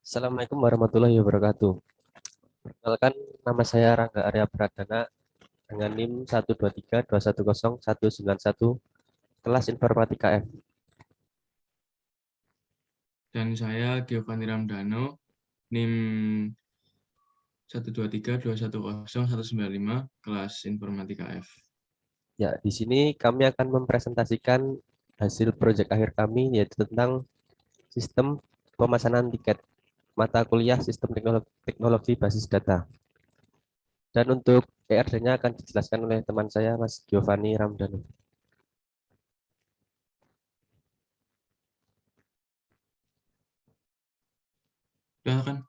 Assalamualaikum warahmatullahi wabarakatuh. Perkenalkan, nama saya Rangga Arya Pradana dengan NIM 123210191 kelas Informatika F. Dan saya Giovanni Ramdhano, NIM 123210195, kelas Informatika F. Ya, di sini kami akan mempresentasikan hasil proyek akhir kami yaitu tentang sistem pemesanan tiket mata kuliah sistem teknologi basis data. Dan untuk ERD-nya akan dijelaskan oleh teman saya Mas Giovanni Ramdhano. Silakan.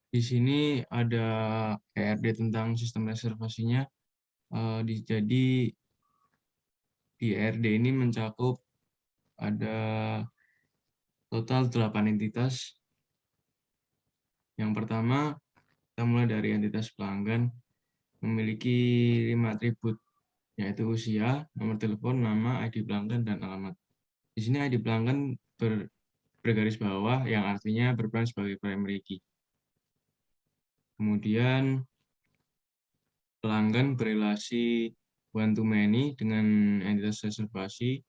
Di sini ada ERD tentang sistem reservasinya. Jadi di ERD ini mencakup ada total 8 entitas. Yang pertama, kita mulai dari entitas pelanggan memiliki 5 atribut, yaitu usia, nomor telepon, nama, ID pelanggan, dan alamat. Di sini ID pelanggan bergaris bawah yang artinya berperan sebagai primary key. Kemudian pelanggan berrelasi one to many dengan entitas reservasi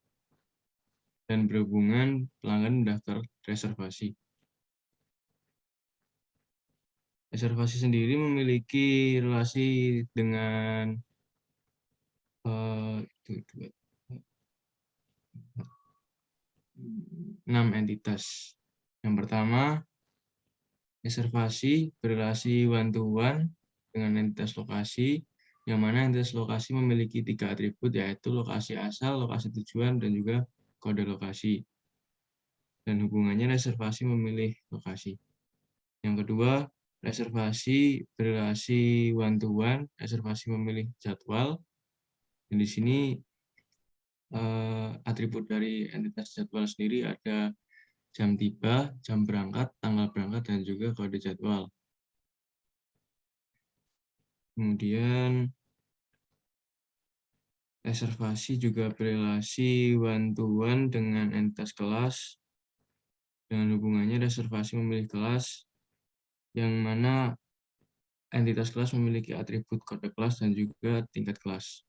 dan berhubungan pelanggan daftar reservasi. Reservasi sendiri memiliki relasi dengan 6 entitas. Yang pertama, reservasi berrelasi one to one dengan entitas lokasi, yang mana entitas lokasi memiliki 3 atribut, yaitu lokasi asal, lokasi tujuan, dan juga kode lokasi. Dan hubungannya reservasi memilih lokasi. Yang kedua, reservasi berrelasi one to one, reservasi memilih jadwal. Dan di sini atribut dari entitas jadwal sendiri ada jam tiba, jam berangkat, tanggal berangkat, dan juga kode jadwal. Kemudian reservasi juga berrelasi one to one dengan entitas kelas. Dengan hubungannya reservasi memilih kelas, yang mana entitas kelas memiliki atribut kode kelas dan juga tingkat kelas.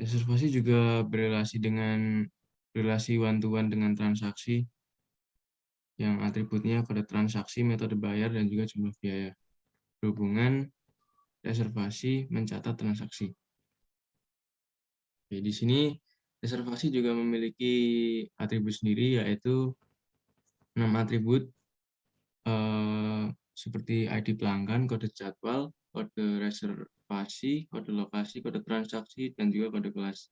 Reservasi juga berrelasi one to one dengan transaksi, yang atributnya kode transaksi, metode bayar, dan juga jumlah biaya. Berhubungan reservasi mencatat transaksi. Oke, di sini reservasi juga memiliki atribut sendiri, yaitu 6 atribut seperti ID pelanggan, kode jadwal, kode reservasi, kode lokasi, kode transaksi, dan juga kode kelas.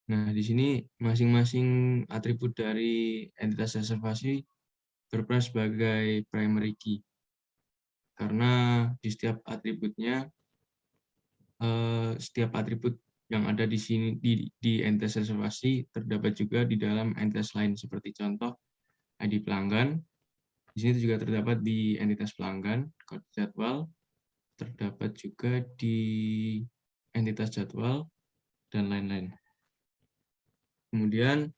Nah, di sini masing-masing atribut dari entitas reservasi berperan sebagai primary key. Karena di setiap atributnya, setiap atribut yang ada di sini di entitas reservasi terdapat juga di dalam entitas lain, seperti contoh ID pelanggan. Di sini juga terdapat di entitas pelanggan, kode jadwal, terdapat juga di entitas jadwal, dan lain-lain. Kemudian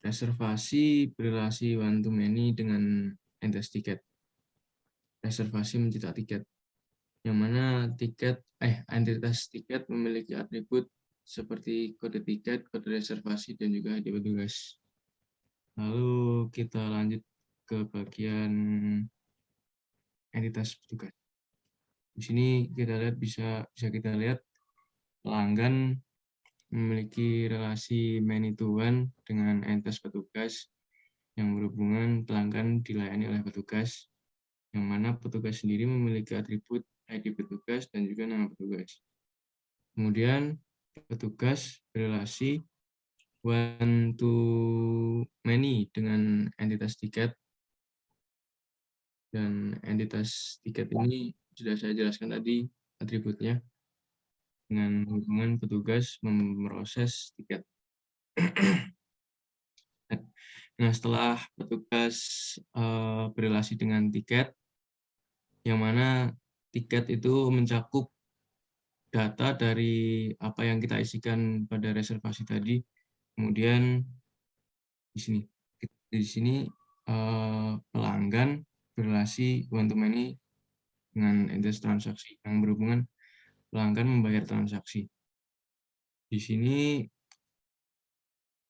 reservasi berrelasi one to many dengan entitas tiket. Reservasi mencetak tiket, yang mana entitas tiket memiliki atribut seperti kode tiket, kode reservasi, dan juga ID petugas. Lalu kita lanjut ke bagian entitas petugas. Di sini kita lihat bisa kita lihat pelanggan memiliki relasi many to one dengan entitas petugas, yang berhubungan pelanggan dilayani oleh petugas, yang mana petugas sendiri memiliki atribut ID petugas dan juga nama petugas. Kemudian petugas berrelasi one to many dengan entitas tiket, dan entitas tiket ini sudah saya jelaskan tadi atributnya, dengan hubungan petugas memproses tiket. Nah, setelah petugas berrelasi dengan tiket, yang mana tiket itu mencakup data dari apa yang kita isikan pada reservasi tadi. Kemudian di sini pelanggan berrelasi one to many dengan entitas transaksi yang berhubungan pelanggan membayar transaksi. Di sini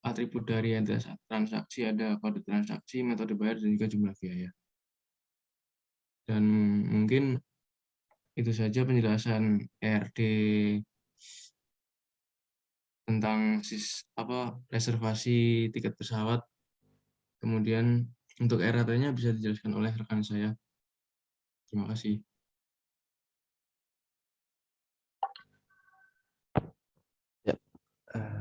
atribut dari entitas transaksi ada kode transaksi, metode bayar, dan juga jumlah biaya. Dan mungkin itu saja penjelasan ERD tentang reservasi tiket pesawat. Kemudian untuk RAT-nya bisa dijelaskan oleh rekan saya. Terima kasih. Ya. Eh,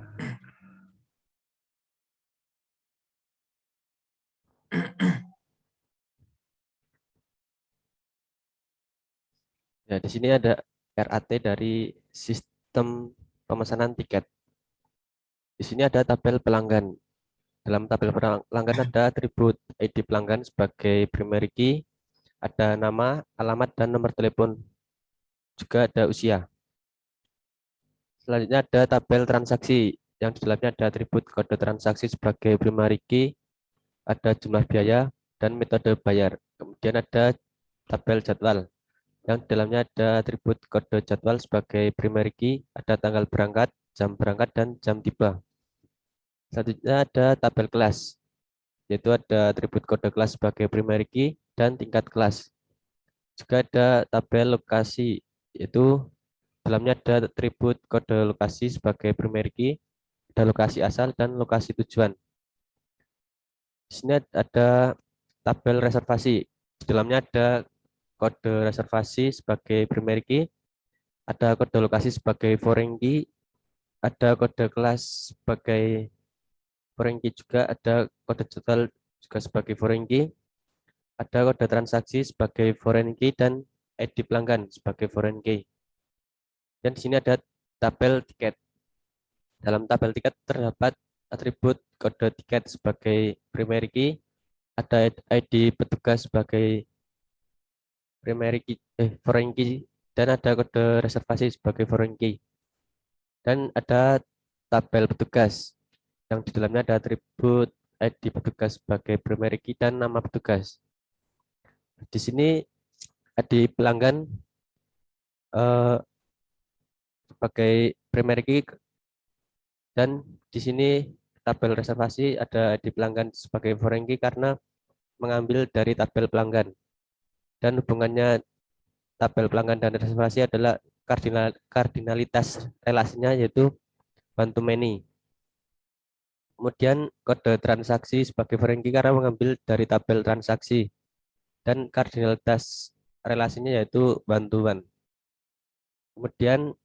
Ya, di sini ada RAT dari sistem pemesanan tiket. Di sini ada tabel pelanggan. Dalam tabel pelanggan ada atribut ID pelanggan sebagai primary key, ada nama, alamat, dan nomor telepon. Juga ada usia. Selanjutnya ada tabel transaksi, yang di dalamnya ada atribut kode transaksi sebagai primary key, ada jumlah biaya, dan metode bayar. Kemudian ada tabel jadwal, yang di dalamnya ada atribut kode jadwal sebagai primary key, ada tanggal berangkat, dan jam tiba. Selanjutnya ada tabel kelas, yaitu ada atribut kode kelas sebagai primary key dan tingkat kelas. Juga ada tabel lokasi, yaitu dalamnya ada atribut kode lokasi sebagai primary key, ada lokasi asal dan lokasi tujuan. Di sini ada tabel reservasi. Di dalamnya ada kode reservasi sebagai primary key, ada kode lokasi sebagai foreign key, ada kode kelas sebagai foreign key juga, ada kode jadwal juga sebagai foreign key, ada kode transaksi sebagai foreign key, dan ID pelanggan sebagai foreign key. Dan di sini ada tabel tiket. Dalam tabel tiket terdapat atribut kode tiket sebagai primary key, ada ID petugas sebagai primary key, foreign key, dan ada kode reservasi sebagai foreign key. Dan ada tabel petugas, yang di dalamnya ada atribut ID petugas sebagai primary key dan nama petugas. Di sini ID pelanggan sebagai primary key, dan di sini tabel reservasi ada ID pelanggan sebagai foreign key karena mengambil dari tabel pelanggan. Dan hubungannya tabel pelanggan dan reservasi adalah kardinalitas relasinya, yaitu one to many. Kemudian kode transaksi sebagai foreign key karena mengambil dari tabel transaksi, dan kardinalitas relasinya yaitu one to one. Kemudian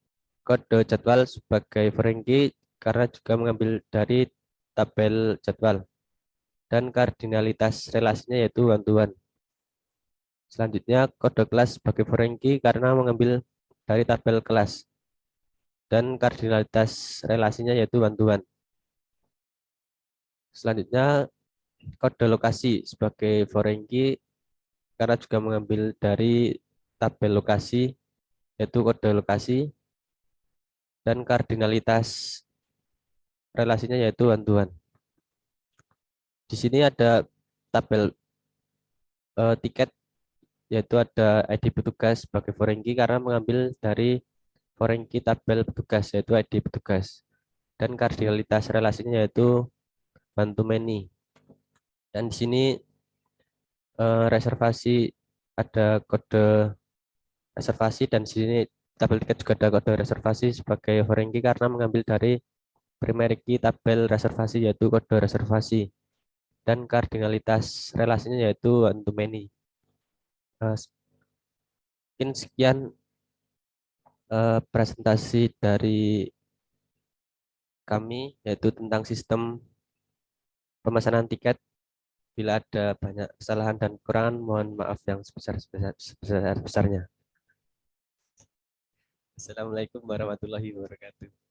kode jadwal sebagai foreign key karena juga mengambil dari tabel jadwal, dan kardinalitas relasinya yaitu one to one. Selanjutnya kode kelas sebagai foreign key karena mengambil dari tabel kelas, dan kardinalitas relasinya yaitu one to one. Selanjutnya kode lokasi sebagai foreign key karena juga mengambil dari tabel lokasi, yaitu kode lokasi, dan kardinalitas relasinya yaitu one to one. Di sini ada tabel tiket, yaitu ada ID petugas sebagai foreign key karena mengambil dari foreign key tabel petugas, yaitu ID petugas, dan kardinalitas relasinya yaitu one to many. Dan di sini reservasi ada kode reservasi, dan di sini tabel tiket juga ada kode reservasi sebagai foreign key karena mengambil dari primary key tabel reservasi, yaitu kode reservasi, dan kardinalitas relasinya yaitu one to many. Mungkin sekian presentasi dari kami, yaitu tentang sistem pemesanan tiket. Bila ada banyak kesalahan dan kekurangan, mohon maaf yang sebesar-besarnya. Assalamualaikum warahmatullahi wabarakatuh.